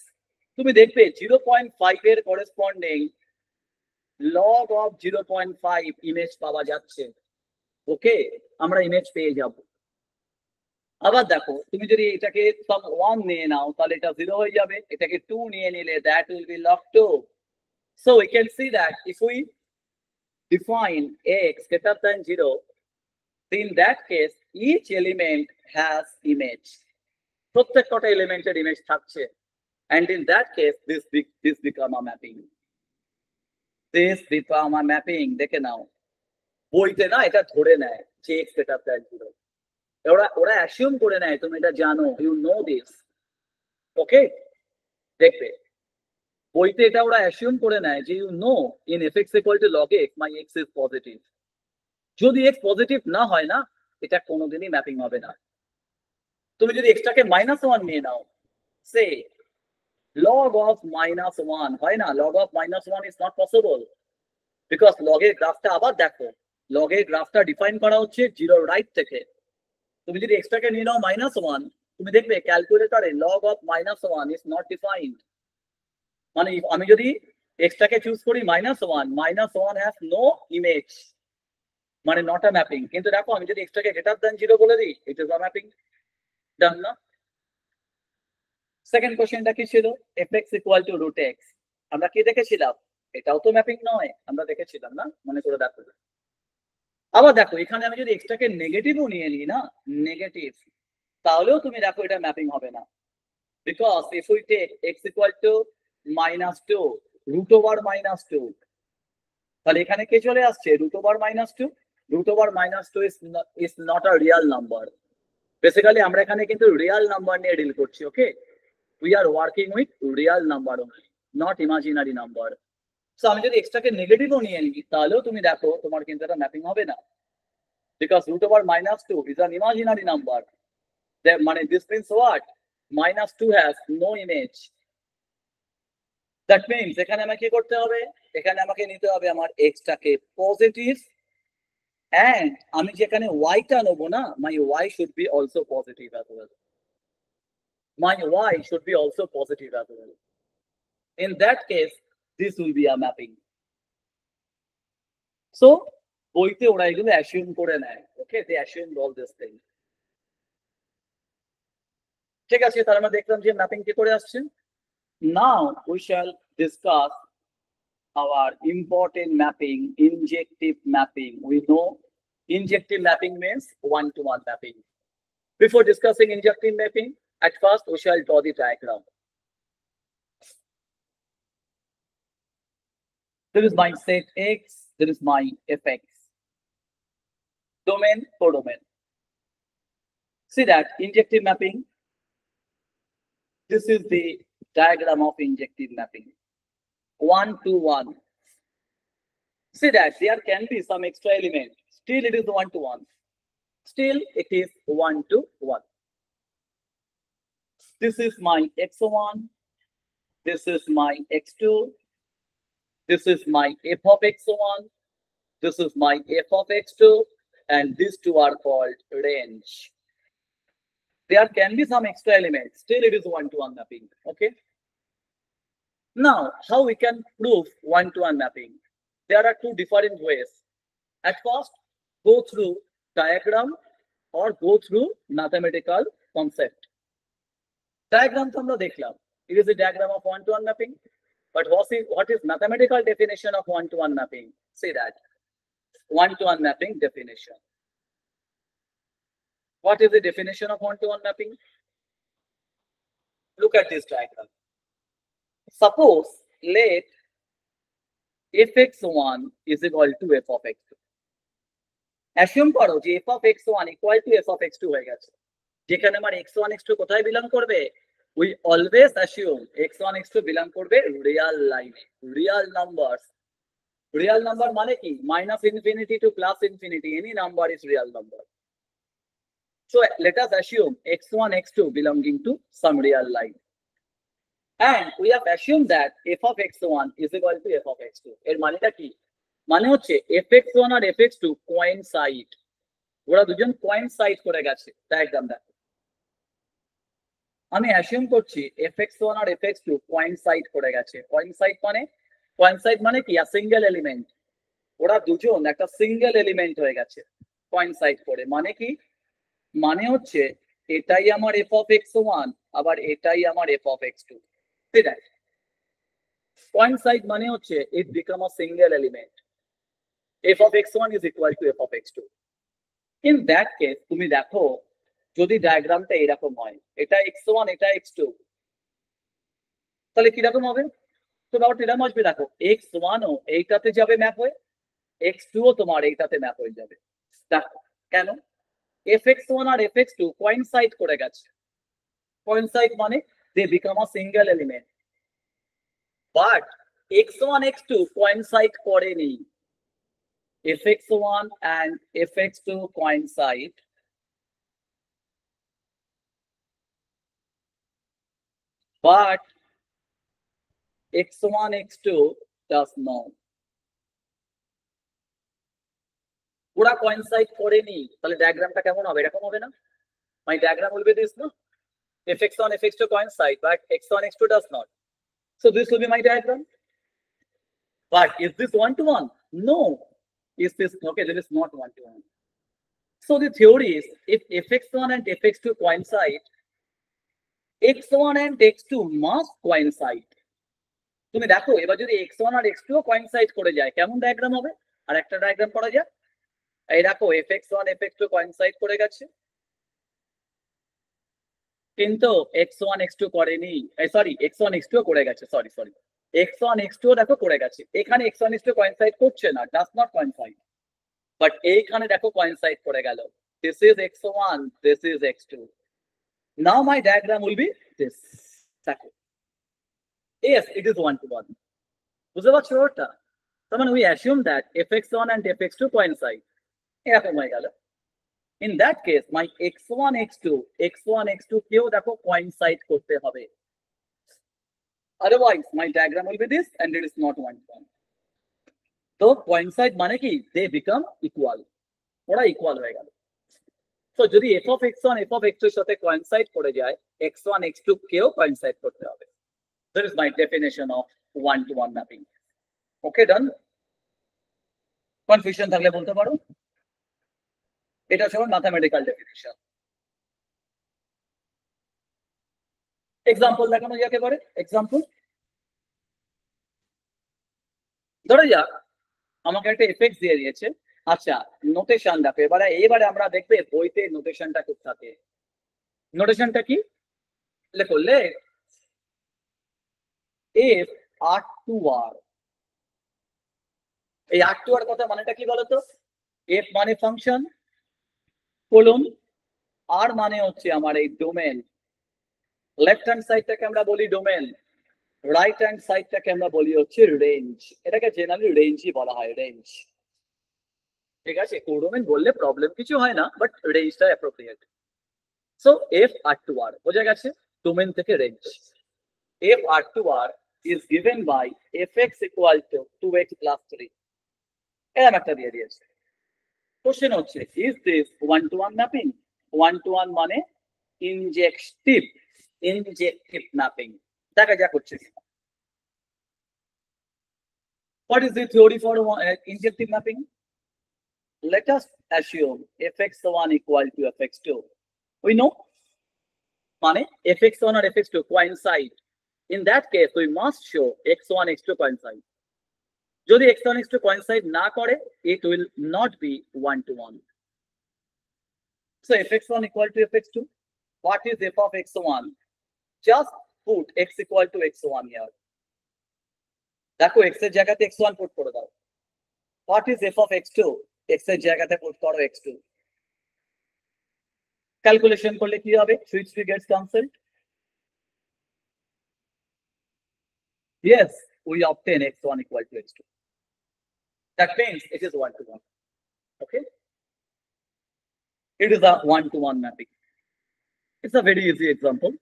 তুমি দেখবে 0.5 এর করেসপন্ডিং log of 0.5 ইমেজ পাওয়া যাচ্ছে। ওকে, আমরা ইমেজ পেয়ে যাব। আবার দেখো তুমি যদি এটাকে সম 1 নিয়ে নাও তাহলে এটা 0 হয়ে যাবে, এটাকে 2 নিয়ে নিলে that will be log 2. So we can see that if we define x greater than 0, in that case each element has image. প্রত্যেকটা এলিমেন্টের ইমেজ থাকছে, and in that case this become a mapping. This become a mapping. দেখে নাও বইতে না এটা ধরে নেয় যে x greater than 0, ওরা অ্যাসিউম করে নেয় তুমি এটা জানো, you know this. ওকে, দেখবে বইতে এটা ওরা অ্যাসিউম করে নেয় যে you know in fx equal to log x my x is positive. যদি x পজিটিভ না হয় না এটা কোনোদিনই ম্যাপিং হবে না। তুমি যদি x টাকে -1 নিয়ে নাও, সে log of -1 হয় না, log of -1 is not possible because log এর গ্রাফটা আবার দেখো, log এর গ্রাফটা ডিফাইন করা হচ্ছে 0 রাইট থেকে। তুমি যদি x টাকে নিয়ে নাও -1, তুমি দেখবে ক্যালকুলেটরে log of -1 is not defined. মানে আমি যদি x টাকে চুজ করি -1 has no image, মানে নট আ ম্যাপিং। কিন্তু দেখো আমি যদি x টাকে গ্রেটার দ্যান 0 বলে দিই ইট ইজ আ ম্যাপিং। ডান না? সেকেন্ড কোশ্চেনটা কি ছিল? fx equal to √x, আমরা কি দেখেছিলাম? এটাও তো ম্যাপিং নয়, আমরা দেখেছিলাম না? মনে করে দেখো। আবার দেখো এখানে আমি যদি x টাকে নেগেটিভও নিয়ে নিই না, নেগেটিভ, তাহলেও তুমি দেখো এটা ম্যাপিং হবে না, because if we take x equal to -2 √-2, তাহলে এখানে কে চলে আসছে? √-2. √-2 is not a real number. Basically আমরা এখানে কিন্তু রিয়েল নাম্বার নিয়ে ডিল করছি। ওকে, we are working with real number only, not imaginary number. So আমি যদি এক্সটাকে নেগেটিভও নিয়ে নিই তাহলেও তুমি দেখো তোমার কিন্তু এটা ম্যাপিং হবে না, because √2 is an imaginary number. মানে this means what? -2 has no image. That means এখানে আমাকে কি করতে হবে? এখানে আমাকে নিতে হবে আমার এক্সটাকে পজিটিভ, and আমি যেখানে ওয়াইটা নেবো না, my y should be also positive as well. My y should be also positive as well. In that case, this will be a mapping. So, বইতে ওরা এগুলো অ্যাসিউম করে নেয়। Okay, they assume all this thing. ঠিক আছে, তাহলে আমরা দেখলাম যে ম্যাপিং কি করে আসছে। Now we shall discuss our important mapping, injective mapping. We know injective mapping means one-to-one mapping. Before discussing injective mapping, at first we shall draw the diagram. There is my set X, there is my fx. Domain, codomain. See that injective mapping. This is the diagram of injective mapping. 1-to-1. See that there can be some extra element. Still it is 1-to-1. Still it is 1-to-1. This is my x1. This is my x2. This is my f of x1. This is my f of x2. And these two are called range. There can be some extra elements. Still it is 1-to-1 mapping. Okay. Now, how we can prove 1-to-1 mapping? There are two different ways. At first, go through diagram or go through mathematical concept. Diagram to আমরা দেখলাম. It is a diagram of 1-to-1 mapping. But what is mathematical definition of 1-to-1 mapping? See that. 1-to-1 mapping definition. What is the definition of 1-to-1 mapping? Look at this diagram. Suppose let fx1 is equal to f of x2. Assume করো যে f of x1 equal to f of x2 হয়ে গেছে। যেখানে আমার x1 x2 কোথায় belong করবে? We always assume x1 x2 belong করবে real line, real numbers. Real number মানে কি? -infinity to +infinity, any number is real number. So let us assume x1 x2 belonging to some real line. And we have assumed that f of x1 is equal to f of x2. এর মানেটা কি? মানে হচ্ছে fx1 আর fx2 coincide. ওরা দুজন coincide করে গেছে। Diagram দেখো। আমি অ্যাসিউম করছি fx1 আর fx2 coincide করে গেছে। coincide মানে কি? a single element. ওরা দুজন একটা সিঙ্গেল এলিমেন্ট হয়ে গেছে coincide করে। মানে কি? মানে হচ্ছে এটাই আমার f of x1 আবার এটাই আমার f of x2. See that? Coincide মানে হচ্ছে it become a single element. f of x1 is equal to f of x2. In that case, তুমি দেখো যদি ডায়াগ্রামটা এরকম হয়, এটা x1 এটা x2, তাহলে কিরকম হবে? তো ব্যাপারটা এরকম আসবে, দেখো x1 ও এইটাতে যাবে ম্যাপ হয়ে, x2 ও তোমার এইটাতে ম্যাপ হয়ে যাবে। দেখো কেন? fx1 আর fx2 coincide করে গেছে। coincide মানে they become a single element. But x1 x2 coincide করেনি। fx1 and fx2 coincide, but x1 x2 does not. ওরা coincide করেনি, তাহলে ডায়াগ্রামটা কেমন হবে? এরকম হবে না? My diagram will be this, no? fx1 fx2 coincide, but x1 x2 does not. So this will be my diagram. But is this 1-to-1? No. Is this okay? This is not 1-to-1. So the theory is if fx1 and fx2 coincide, x1 and x2 must coincide. তুমি দেখো এবার যদি x1 আর x2 coincide করে যায় কেমন diagram হবে? আর একটা diagram করা যায়। এই দেখো fx1 fx2 coincide করে গেছে, কিন্তু x1 x2 করেনি। সরি, x1 x2 করে গেছে। সরি x1 x2 দেখো করে গেছে। এখানে x1 x2 coincide করছে না, does not coincide, but এইখানে দেখো coincide করে গেল। This is x1, this is x2. Now my diagram will be this. Yes, it is 1-to-1. বুঝতে পারছো ব্যাপারটা? তার মানে we assume that fx1 and fx2 coincide, এরকম হয়ে গেল। In that case my x1 x2 কেও দেখো coincide করতে হবে, otherwise my diagram will be this and it is not 1:1. তো coincide মানে কি, they become equal, ওরা ইকুয়াল হয়ে গেল। তো যদি f of x1 f of x2 এর সাথে coincide করে যায়, x1 x2 কেও coincide করতে হবে। That is my definition of 1:1 mapping. Okay, done? Confusion থাকলে বলতে পারো। এটা হচ্ছে আমার ম্যাথমেটিক্যাল ডেফিনিশন। এক্সাম্পল দেখানো যাকে পারে। এক্সাম্পল ধরে যাক আমাকে একটা এফেক্ট দিয়ে দিয়েছে। আচ্ছা, নোটেশন দেখো, এবারে আমরা দেখবে বইতে নোটেশনটা খুব থাকে। নোটেশনটা কি করলে এফ আর টু আর, এই আর টু আর কথা মানেটা কি বলতো? এফ মানে ফাংশন, কোলন, আর মানে হচ্ছে আমার এই ডোমেন। লেফট হ্যান্ড সাইডটাকে আমরা বলি ডোমেন, রাইট হ্যান্ড সাইডটাকে আমরা বলি হচ্ছে রেঞ্জ। এটাকে জেনারেলি রেঞ্জই বলা হয়, রেঞ্জ। ঠিক আছে, কোডোমেন বললে প্রবলেম কিছু হয় না, বাট রেঞ্জটা appropriate. So f R to R বোঝা গেছে, ডোমেন থেকে range. F R to R is given by f x equal to 2x plus 3, এরকম একটা দিয়ে দিয়েছে। কোশ্চেন হচ্ছে ইজ দিস 1:1 ম্যাপিং? 1:1 মানে ইনজেক্টিভ ম্যাপিং। দেখা যাক হচ্ছে what is the theory for injective mapping? Let us assume fx1 equal to fx2. We know মানে fx1 or fx2 coincide. In that case we must show x1 x2 coincide. যদি x1 x2 coincide না করে, it will not be 1:1. So fx1 equal to fx2. What is f of x1? Just put x equal to x1 here. দেখো x এর জায়গাতে x1 put করে দাও। What is f of x2? x এর জায়গাতে put করো x2। Calculation করলে কি হবে? Which 3 gets cancelled? Yes, we obtain x1 equal to x2. That means it is 1:1. Okay, it is a 1:1 mapping. It's a very easy example.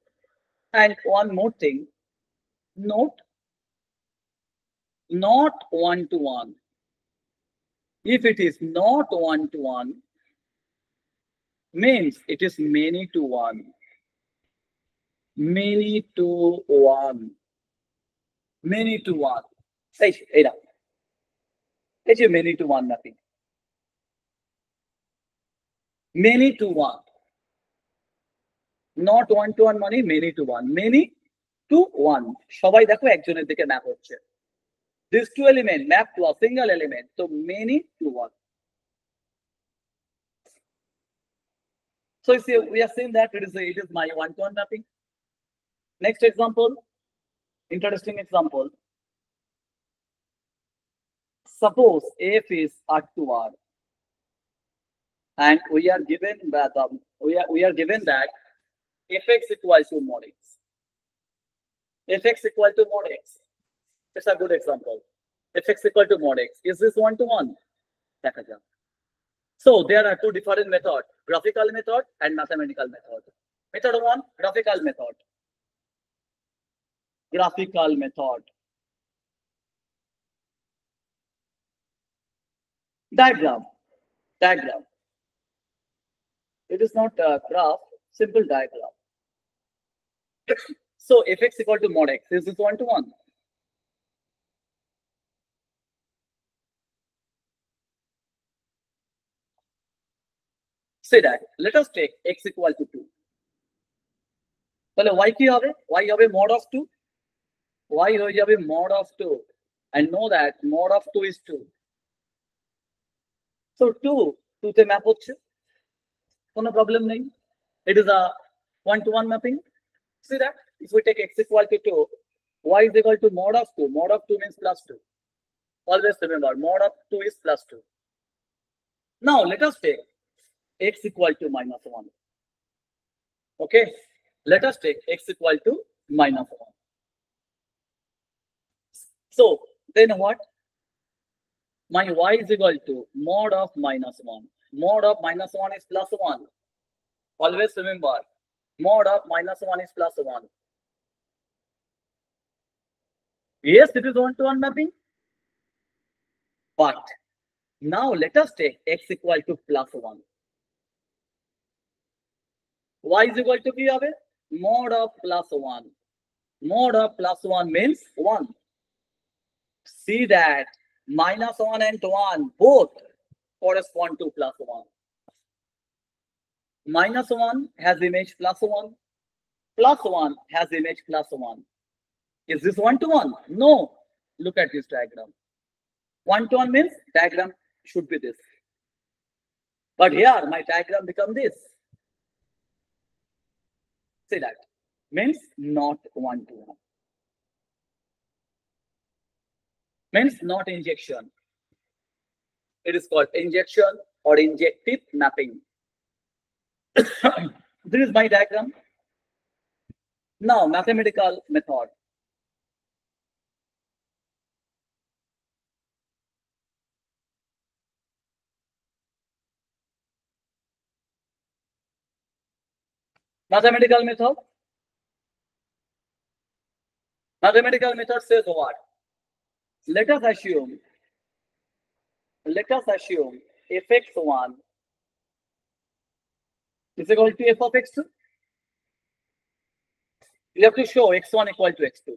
And one more thing, note, not 1:1. If it is not 1:1, means it is many to one. Many to one. Many to one. It's a many to one mapping. Many to one. Not 1:1 মানে many to one. Many to one. সবাই দেখো একজনের দিকে map হচ্ছে। These two elements map to a single element. So many to one. So you see, we have seen that it is my 1:1 mapping. Next example, interesting example. Suppose f is R2R, and we are given that fx equals to mod x. Fx equal to mod x. It's a good example. Fx equal to mod x. Is this 1:1? So there are two different methods: graphical method and mathematical method. Method 1, graphical method. Graphical method. Diagram. It is not a graph, simple diagram. So fx equal to mod x. Is this 1:1? Say that. Let us take x equal to 2. তাহলে y কি হবে? y হবে mod of 2. y হয়ে যাবে mod of 2. And know that mod of 2 is 2. So 2 তে map হচ্ছে, কোনো problem নেই। It is a 1:1 mapping. See that if we take x equal to 2, y is equal to mod of 2. Mod of 2 means plus 2. Always remember, mod of 2 is plus 2. Now let us take x equal to minus 1. Okay, let us take x equal to minus 1. So Then what? My y is equal to mod of -1. Mod of -1 is +1. Always remember, mod of -1 is +1. Yes, it is one-to-one mapping. But now let us take x equal to +1. Y is equal to কি হবে? Mod of +1. Mod of +1 means 1. See that -1 and 1 both correspond to +1. -1 has image +1. +1 has image +1. Is this one-to-one? No. Look at this diagram. One-to-one means diagram should be this. But here my diagram become this. See that? Means not one-to-one. Means not injection. It is called injection or injective mapping. This is my diagram. Now, mathematical method. Mathematical method. Mathematical method says what? Let us assume fx1 is equal to f of x2. You have to show x1 equal to x2.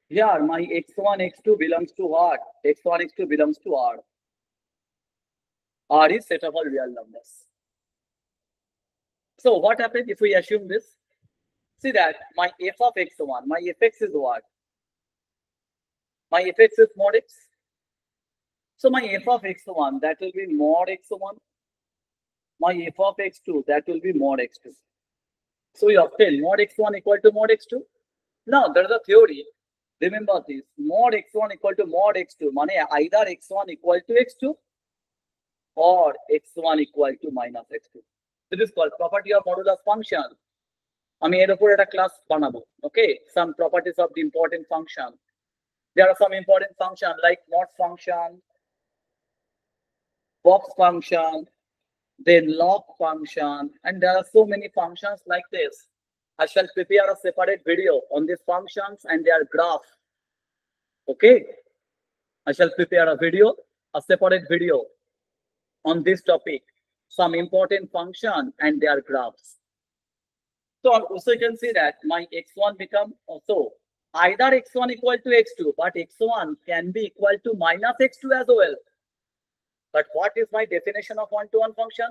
Here, my x1, x2 belongs to what? x1, x2 belongs to R. R is set of all real numbers. So what happens if we assume this? See that my f of x1, my fx is what? My fx is mod x. So my f of x1, that will be mod x1. My f of x2, that will be mod x2. So we obtain mod x1 equal to mod x2. Now there is a theory. Remember this, mod x1 equal to mod x2, means either x1 equal to x2 or x1 equal to minus x2. This is called property of modulus function. আমি এর উপর একটা class বানাবো, okay? Some properties of the important function. There are some important functions like mod function, box function, then log function, and there are so many functions like this. I shall prepare a separate video on these functions and their graph. Okay, I shall prepare a separate video on this topic, some important function and their graphs. So also you can see that my x1 become also either x1 equal to x2, but x1 can be equal to minus x2 as well. But what is my definition of one-to-one function?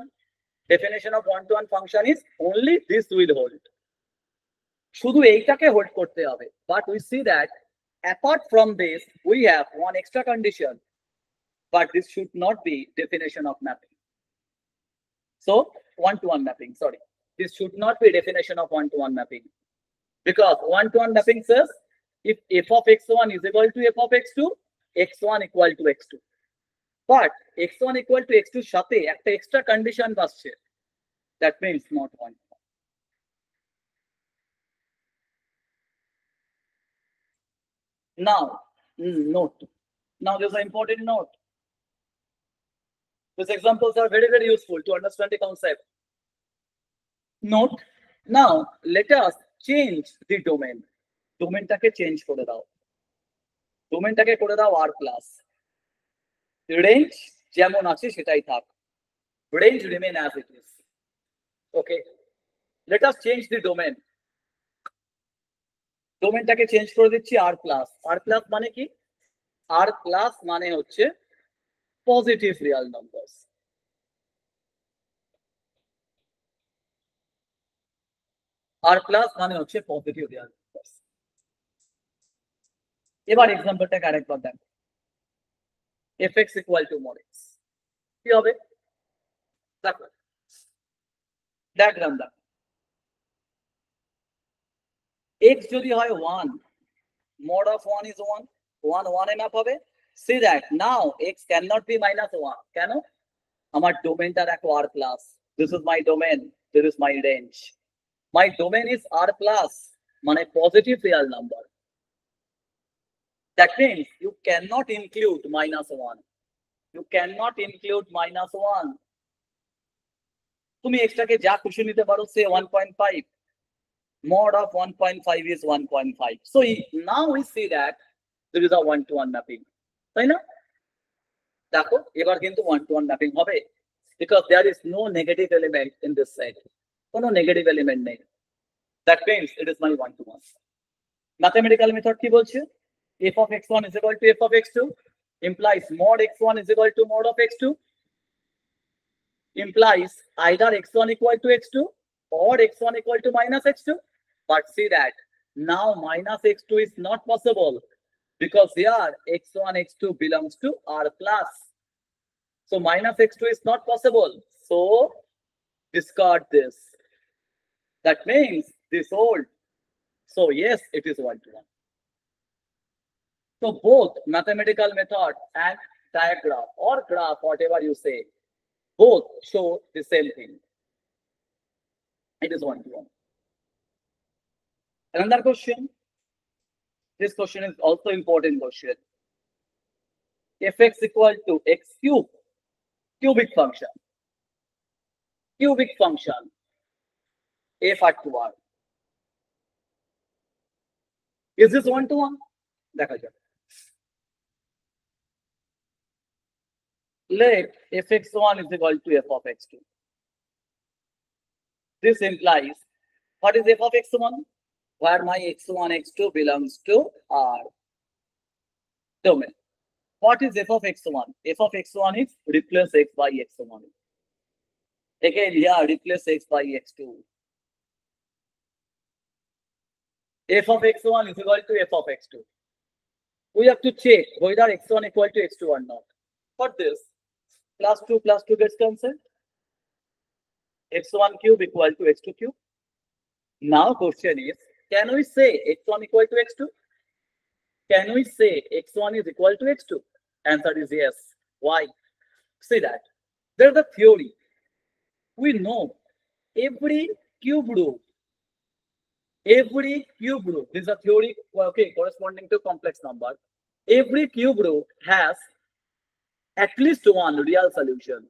Definition of one-to-one function is only this will hold. শুধু এইটাকে hold করতে হবে, but we see that apart from this we have one extra condition, but this should not be definition of mapping. So one-to-one mapping, sorry, this should not be definition of one-to-one mapping, because one-to-one mapping says if f of x1 is equal to f of x2, x1 equal to x2. But x1 equal to x2 সাথে একটা extra condition আসছে, that means not one. Now, note. Now there's an important note. These examples are very, very useful to understand the concept. Note. Now, let us change the domain. Domain-টাকে change করে দাও. Domain-টাকে করে দাও R+. Range যেমন আছে সেটাই থাক. Range remain as it is. Okay. Let us change the domain. ডোমেনটাকে change করে দিচ্ছি R+. R+ মানে কি? R+ মানে হচ্ছে পজিটিভ রিয়াল নাম্বারস। R+ মানে হচ্ছে পজিটিভ রিয়াল নাম্বারস। এবার এক্সাম্পলটাকে আরেকবার দেখো। fx equal to mod x কি হবে? দেখো ডায়াগ্রাম দেখো, x যদি হয় 1, mod of 1 is 1, 1 A map হবে। See that now x cannot be -1. কেন? আমার ডোমেনটা দেখো R+. This is my domain, this is my range. My domain is R+, মানে positive Real number. That means you cannot include -1. You cannot include -1. তুমি এক্সট্রাকে যা খুশি নিতে পারো, say 1.5. Mod of 1.5 is 1.5. So now we see that there is a 1-to-1 mapping. তাই না? দেখো এবার কিন্তু 1-to-1 mapping হবে, because there is no negative element in this set. কোনো নেগেটিভ এলিমেন্ট নেই। That means it is my 1-to-1. Mathematical method কি বলছে? F of x1 is equal to f of x2 implies mod x1 is equal to mod of x2, implies either x1 equal to x2 or x1 equal to minus x2. But see that now minus x2 is not possible, because here x1 x2 belongs to R class. So minus x2 is not possible. So discard this. That means this hold. So yes, it is 1-to-1. So both mathematical method and diagram or graph, whatever you say, both show the same thing. It is 1-to-1. Another question. This question is also important question. Fx equal to x cube, cubic function. Cubic function. F at 1. Is this 1-to-1? দেখা যাক। Let fx1 is equal to f of x2. This implies, what is f of x1? Where my x1, x2 belongs to R domain. What is f of x1? F of x1 is replace x by x1. Again, here replace x by x2. F of x1 is equal to f of x2. We have to check whether x1 equal to x2 or not. For this, plus 2 gets cancelled. x1 cube equal to x2 cube. Now question is, can we say x1 equal to x2? Can we say x1 is equal to x2? Answer is yes. Why? See that there's a theory. We know every cube root, this is a theory, okay, corresponding to complex number. Every cube root has at least one real solution.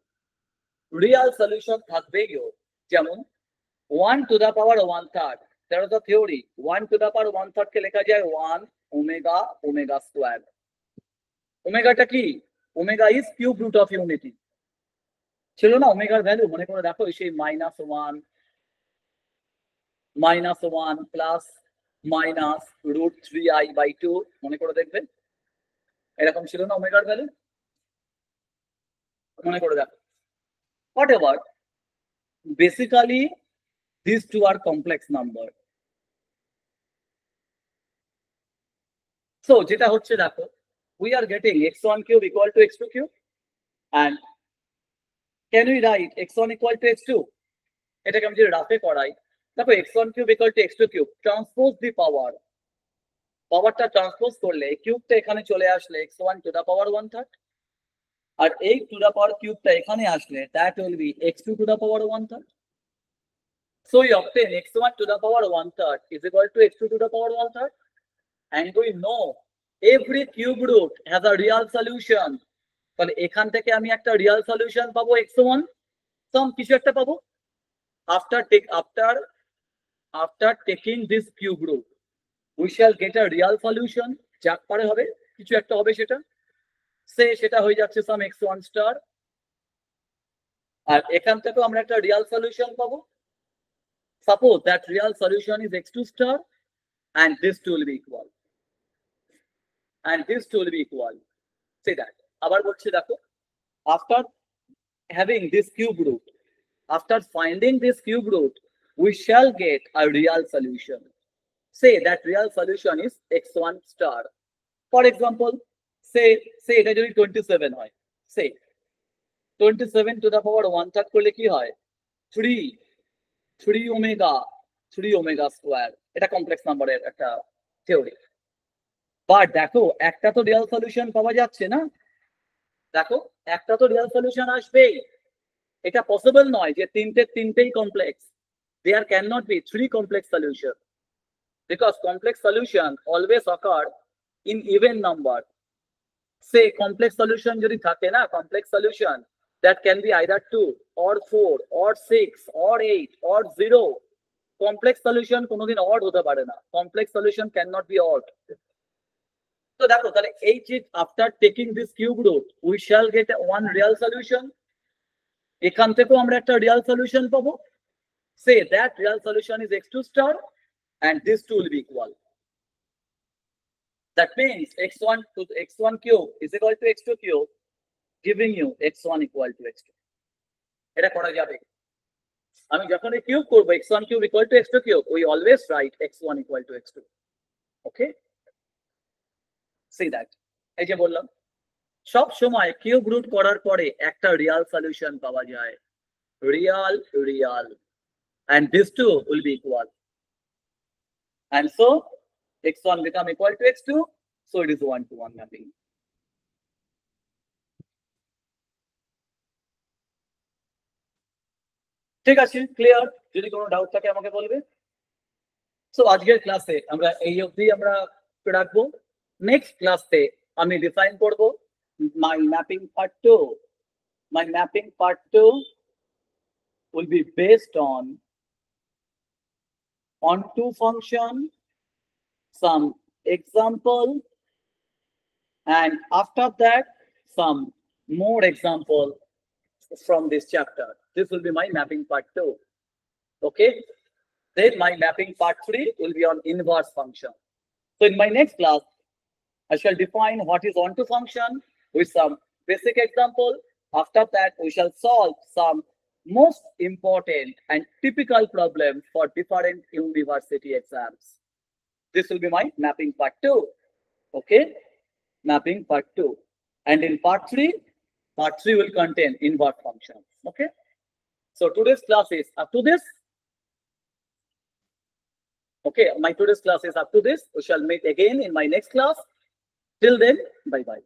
Real solution থাকবেই যেমন 1 to the power 1/3. There is a theory. 1 to the power 1/3 কে লেখা যায় 1 omega square. ওমেগাটা কি? Omega is cube root of unity. ছিল না ওমেগার value? মনে করে দেখো সেই -1 প্লাস মাইনাস √3i/2 মনে করে দেখবেন, এরকম ছিল না ওমেগার ভ্যালু? মনে করে দেখো। Whatever, basically these two are complex number. So যেটা হচ্ছে দেখো, we are getting x1 cube equal to x2 cube, and can we write x1 equal to x2? এটাকে আমি যদি রাফে করাই, দেখো x1 cube equal to x2 cube, transpose the power, পাওয়ারটা transpose করলে কিউবটা এখানে চলে আসলে x1 to the power 1/3, আর এই টু দা পাওয়ার কিউবটা এখানে আসলে that will be x2 to the power 1/3. So we obtain x1 to the power 1/3 is equal to x2 to the power 1/3, and we know every cube root has a real solution. তাহলে এখান থেকে আমি একটা Real solution পাবো x1, সম কিছু একটা পাবো। after taking this cube root, we shall get a real solution. যা পরে হবে কিছু একটা হবে, সেটা হয়ে যাচ্ছে সাম x1 স্টার, আর এখান থেকে আমরা একটা রিয়াল সলিউশন পাবো। Suppose that real solution is x2 star, and this two will be equal, say that আবার বলছি দেখো, after having this cube root, after finding this cube root, we shall get a real solution. Say that real solution is x1 star. For example, say এটা যদি 27 হয়, say 27 to the power 1/3 করলে কি হয়? 3 omega square. এটা complex নাম্বারের একটা theory. But দেখো একটা তো রিয়াল সলিউশন পাওয়া যাচ্ছে না, দেখো একটা তো রিয়াল সলিউশন আসবেই। এটা পসিবল নয় যে তিনটেই complex. There cannot be 3 complex solutions, because complex solution always occur in even number. Say complex solution jodi thake na, complex solution that can be either 2 or 4 or 6 or 8 or 0. Complex solution কোনোদিন odd হতে পারে না, complex solution cannot be odd. So দেখো তাহলে এই যে after taking this cube root we shall get one real solution. এখান থেকেও আমরা একটা real solution পাবো. Say that real solution is x2 star and this two will be equal. That means x1 to x1 cube is equal to x2 cube, giving you x1 equal to x2. এটা করা যাবে। আমি যখন এই cube করব x1 cube equal to x2 cube, we always write x1 equal to x2. Okay? See that. এই যে বললাম সব সময় কিউব রুট করার পরে একটা রিয়াল সলিউশন পাওয়া যায়, real, and these two will be equal, and so x1 become equal to x2, so it is 1-to-1 mapping. ঠিক আছে, ক্লিয়ার? যদি কোনো ডাউট থাকে আমাকে বলবে। সো আজকের ক্লাসে আমরা এই অবধি আমরা রাখবো। নেক্সট ক্লাসে আমি ডিফাইন করব my mapping part 2. My mapping part 2 will be based on onto function, some example, and after that some more example from this chapter. This will be my mapping part 2. Okay, then my mapping part 3 will be on inverse function. So in my next class I shall define what is onto function with some basic example. After that we shall solve some most important and typical problems for different university exams. This will be my mapping part 2. Okay, mapping part 2, and in part 3 will contain inverse functions. Okay, so today's class is up to this. Okay, my today's class is up to this. We shall meet again in my next class. Till then, bye bye.